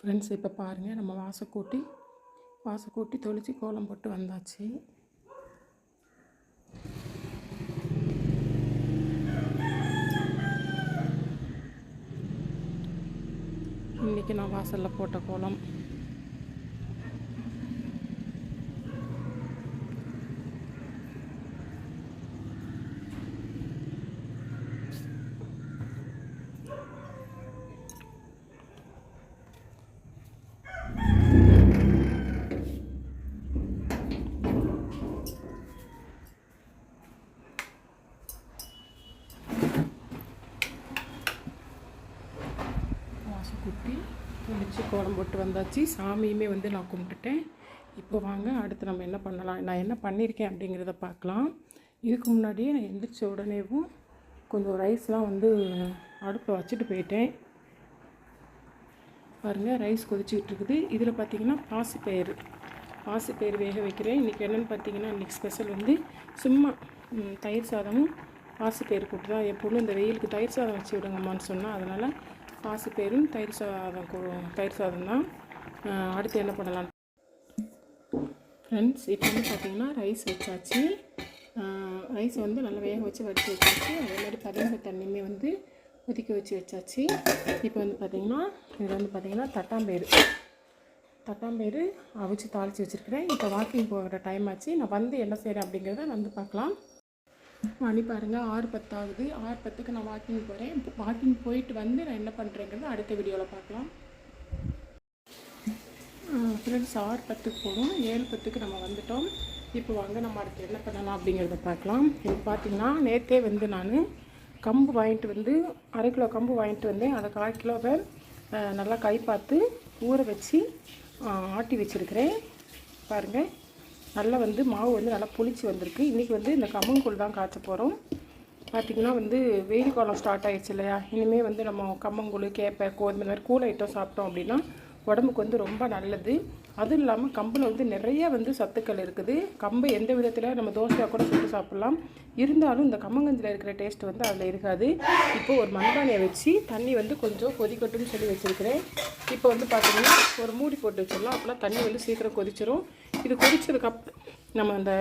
Friends, இப்போ பாருங்கள், நம்ம வாசக்கூட்டி தொளிச்சு கோலம் போட்டு வந்தாச்சு. இன்றைக்கி நான் வாசலில் போட்ட கோலம். குட்டி தொளிச்சு கோலம் போட்டு வந்தாச்சு. சாமியுமே நான் கும்பிட்டுட்டேன். இப்போ வாங்க அடுத்து நம்ம என்ன பண்ணலாம், நான் என்ன பண்ணியிருக்கேன் அப்படிங்கிறத பார்க்கலாம். இதுக்கு முன்னாடியே நான் எந்திரிச்ச உடனேவும் கொஞ்சம் ரைஸ்லாம் அடுப்பில் வச்சுட்டு போயிட்டேன். பாருங்கள், ரைஸ் கொதிச்சுக்கிட்டு இருக்குது. இதில் பார்த்திங்கன்னா பாசிப்பயிறு வேக வைக்கிறேன். இன்றைக்கி என்னென்னு பார்த்தீங்கன்னா, இன்றைக்கி ஸ்பெஷல் சும்மா தயிர் சாதமும் பாசிப்பயிறு கூட்டு தான். எப்போதும் இந்த வெயிலுக்கு தயிர் சாதம் வச்சு விடுங்கம்மான்னு சொன்னால், அதனால் பாசிப்பயிரும் தயிர் சாதம் தான். அடுத்து என்ன பண்ணலாம் ஃப்ரெண்ட்ஸ், இப்போ பார்த்திங்கன்னா ரைஸ் வச்சாச்சு. ரைஸ் நல்லா வேக வச்சு வடித்து வச்சாச்சு. அதே மாதிரி பதினஞ்சு தண்ணியுமே கொதிக்க வச்சு வச்சாச்சு. இப்போ பார்த்திங்கன்னா இதில் பார்த்திங்கன்னா தட்டாம்பயிறு அவிச்சு தாளித்து வச்சுருக்கிறேன். இப்போ வாக்கிங் போகிற டைம் ஆச்சு. நான் என்ன செய்கிறேன் அப்படிங்கிறத பார்க்கலாம். மணி பாருங்கள், 6:10 ஆகுது. 6:10க்கு நான் வாக்கிங் போகிறேன். வாக்கிங் போயிட்டு நான் என்ன பண்ணுறேங்கிறது அடுத்த வீடியோவில் பார்க்கலாம். ஃப்ரெண்ட்ஸ், 6:10க்கு போகணும். 7:10க்கு நம்ம வந்துட்டோம். இப்போ வாங்க நம்ம அடுத்து என்ன பண்ணலாம் அப்படிங்கிறத பார்க்கலாம். இப்போ பார்த்திங்கன்னா நேற்றே நான் கம்பு வாங்கிட்டு 1/2 கிலோ கம்பு வாங்கிட்டு வந்தேன். அதை 1/4 கிலோவை நல்லா கை பார்த்து ஊற வச்சு ஆட்டி வச்சுருக்கிறேன். பாருங்கள், நல்லா மாவு நல்லா புளிச்சு வந்திருக்கு. இன்றைக்கி இந்த கம்மங்கூழ் தான் காய்ச்ச போகிறோம். பார்த்திங்கன்னா வெயில் காலம் ஸ்டார்ட் ஆகிடுச்சு இல்லையா. இனிமேல் நம்ம கம்மங்கூழ், கேப்பை, கோதுமை மாதிரி கூல் ஐட்டம் சாப்பிட்டோம் அப்படின்னா உடம்புக்கு ரொம்ப நல்லது. அதுவும் இல்லாமல் கம்பில் நிறைய சத்துக்கள் இருக்குது. கம்பை எந்த விதத்தில் நம்ம தோசையாக கூட சுட்டு சாப்பிட்லாம். இருந்தாலும் இந்த கம்மங்கஞ்சில் இருக்கிற டேஸ்ட் அதில் இருக்காது. இப்போது ஒரு மண்பானையை வச்சு தண்ணி கொஞ்சம் கொதிக்கட்டும்னு சொல்லி வச்சுருக்கிறேன். இப்போ பார்த்திங்கன்னா ஒரு மூடி போட்டு வச்சிடலாம். அப்போலாம் தண்ணி சீக்கிரம் கொதிச்சிடும். இது கொதிச்சதுக்கப்புறம் நம்ம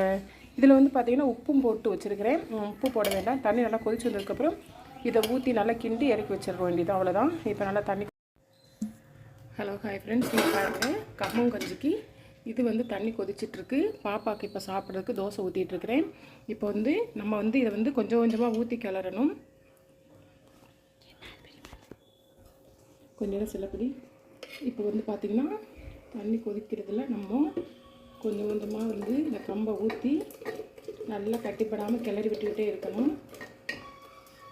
இதில் பார்த்திங்கன்னா உப்பும் போட்டு வச்சுருக்கிறேன். உப்பு போட வேண்டாம். தண்ணி நல்லா கொதிச்சு வந்ததுக்கப்புறம் இதை ஊற்றி நல்லா கிண்டி இறக்கி வச்சிட வேண்டியது, அவ்வளோதான். இப்போ நல்லா தண்ணி. ஹலோ, ஹாய் ஃப்ரெண்ட்ஸ், நீங்கள் பாருங்கள், கம்மங்கஞ்சிக்கு இது தண்ணி கொதிச்சிட்ருக்கு. பாப்பாவுக்கு இப்போ சாப்பிட்றதுக்கு தோசை ஊற்றிட்டுருக்கிறேன். இப்போ நம்ம இதை கொஞ்சம் கொஞ்சமாக ஊற்றி கிளறணும். கொஞ்சம் நேரம் சிலப்படி. இப்போ பார்த்திங்கன்னா தண்ணி கொதிக்கிறதுல நம்ம கொஞ்சம் கொஞ்சமாக இந்த கம்பை ஊற்றி நல்லா கட்டிப்படாமல் கிளறி விட்டுக்கிட்டே இருக்கணும்.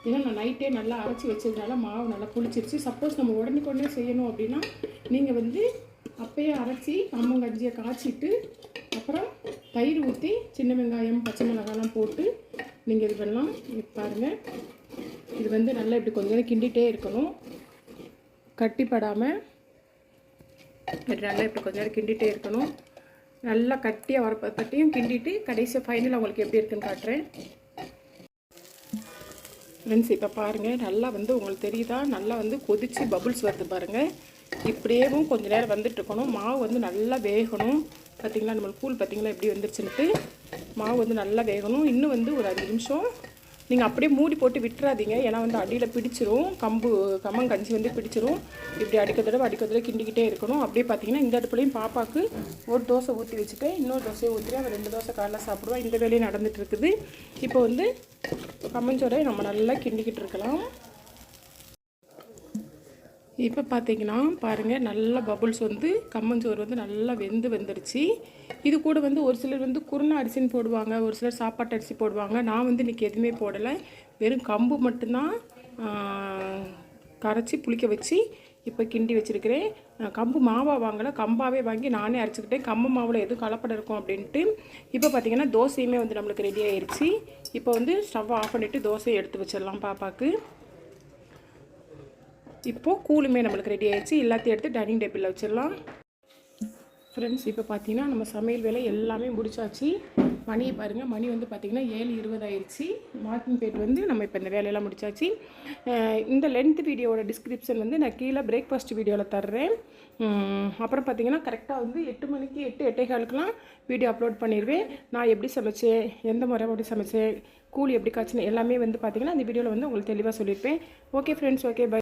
ஏன்னா நான் நைட்டே நல்லா அரைச்சி வச்சதுனால மாவு நல்லா புளிச்சிருச்சு. சப்போஸ் நம்ம உடனே செய்யணும் அப்படின்னா நீங்கள் அப்பயே அரைச்சி கம்மங்கஞ்சியை காய்ச்சிட்டு அப்புறம் தயிர் ஊற்றி சின்ன வெங்காயம், பச்சை மிளகாலாம் போட்டு நீங்கள் இது பண்ணலாம். பாருங்கள், இது நல்லா இப்படி கொஞ்சம் நேரம் கிண்டிகிட்டே இருக்கணும். கட்டிப்படாமல் நல்லா இப்படி கொஞ்சம் நேரம் கிண்டிகிட்டே இருக்கணும். நல்லா கட்டியாக வரப்பத்தையும் கிண்டிட்டு கடைசியாக ஃபைனல் உங்களுக்கு எப்படி இருக்குன்னு காட்டுறேன். ஃப்ரெண்ட்ஸ், இப்போ பாருங்கள், நல்லா உங்களுக்கு தெரியுதா, நல்லா கொதித்து பபுள்ஸ் வருது பாருங்கள். இப்படியேவும் கொஞ்சம் நேரம் வந்துட்டுருக்கணும். மாவு நல்லா வேகணும். பார்த்திங்களா, நம்மளுக்கு கூழ் பார்த்திங்களா எப்படி வந்துருச்சுன்ட்டு. மாவு நல்லா வேகணும். இன்னும் ஒரு 5 நிமிஷம் நீங்கள் அப்படியே மூடி போட்டு விட்டுறாதீங்க. ஏன்னா அடியில் பிடிச்சிரும். கம்மங்கஞ்சி பிடிச்சிரும். இப்படி அடிக்க தடவை கிண்டிக்கிட்டே இருக்கணும். அப்படியே பார்த்திங்கன்னா இந்த அடுப்புலையும் பாப்பாவுக்கு ஒரு தோசை ஊற்றி வச்சுட்டேன். இன்னொரு தோசையை ஊற்றி அவன் 2 தோசை காலைல சாப்பிடுவான். இந்த வேலையும் நடந்துகிட்ருக்குது. இப்போ கம்மஞ்சோரை நம்ம நல்லா கிண்டிக்கிட்டு இருக்கலாம். இப்போ பார்த்திங்கன்னா பாருங்கள், நல்லா பபுள்ஸ் கம்மஞ்சோறு நல்லா வந்துருச்சு. இது கூட ஒரு சிலர் குருணை அரிசின்னு போடுவாங்க, ஒரு சிலர் சாப்பாட்டு அரிசி போடுவாங்க. நான் இன்றைக்கி எதுவுமே போடலை. வெறும் கம்பு மட்டும்தான் கரைச்சி புளிக்க வச்சு இப்போ கிண்டி வச்சுருக்கிறேன். கம்பு மாவாக வாங்கலை, கம்பாவே வாங்கி நானே அரைச்சிக்கிட்டேன். கம்பு மாவில் எதுவும் கலப்படம் இருக்கும் அப்படின்ட்டு. இப்போ பார்த்திங்கன்னா தோசையுமே நம்மளுக்கு ரெடி ஆயிடுச்சு. இப்போ ஸ்டவ் ஆஃப் பண்ணிவிட்டு தோசையை எடுத்து வச்சிடலாம் பாப்பாவுக்கு. இப்போது கூழுமே நம்மளுக்கு ரெடி ஆகிடுச்சு. எல்லாத்தையும் எடுத்து டைனிங் டேபிளில் வச்சிடலாம். ஃப்ரெண்ட்ஸ், இப்போ பார்த்தீங்கன்னா நம்ம சமையல் வேலை எல்லாமே முடிச்சாச்சு. மணியை பாருங்கள், மணி வந்து பார்த்திங்கன்னா 7:20 ஆயிடுச்சு. மார்க்கிங் பேட் வந்து நம்ம இப்போ இந்த வேலையெல்லாம் முடிச்சாச்சு. இந்த லென்த் வீடியோவோட டிஸ்கிரிப்ஷன் வந்து நான் கீழே பிரேக்ஃபாஸ்ட் வீடியோவில் தர்றேன். அப்புறம் பார்த்திங்கன்னா கரெக்டாக வந்து 8 மணிக்கு 8:15க்குலாம் வீடியோ அப்லோட் பண்ணிடுவேன். நான் எப்படி சமைச்சேன், எந்த முறை எப்படி சமைச்சேன், கூலி எப்படி காய்ச்சினேன் எல்லாமே வந்து பார்த்திங்கன்னா அந்த வீடியோவில் வந்து உங்களுக்கு தெளிவாக சொல்லியிருப்பேன். Okay friends, okay bye.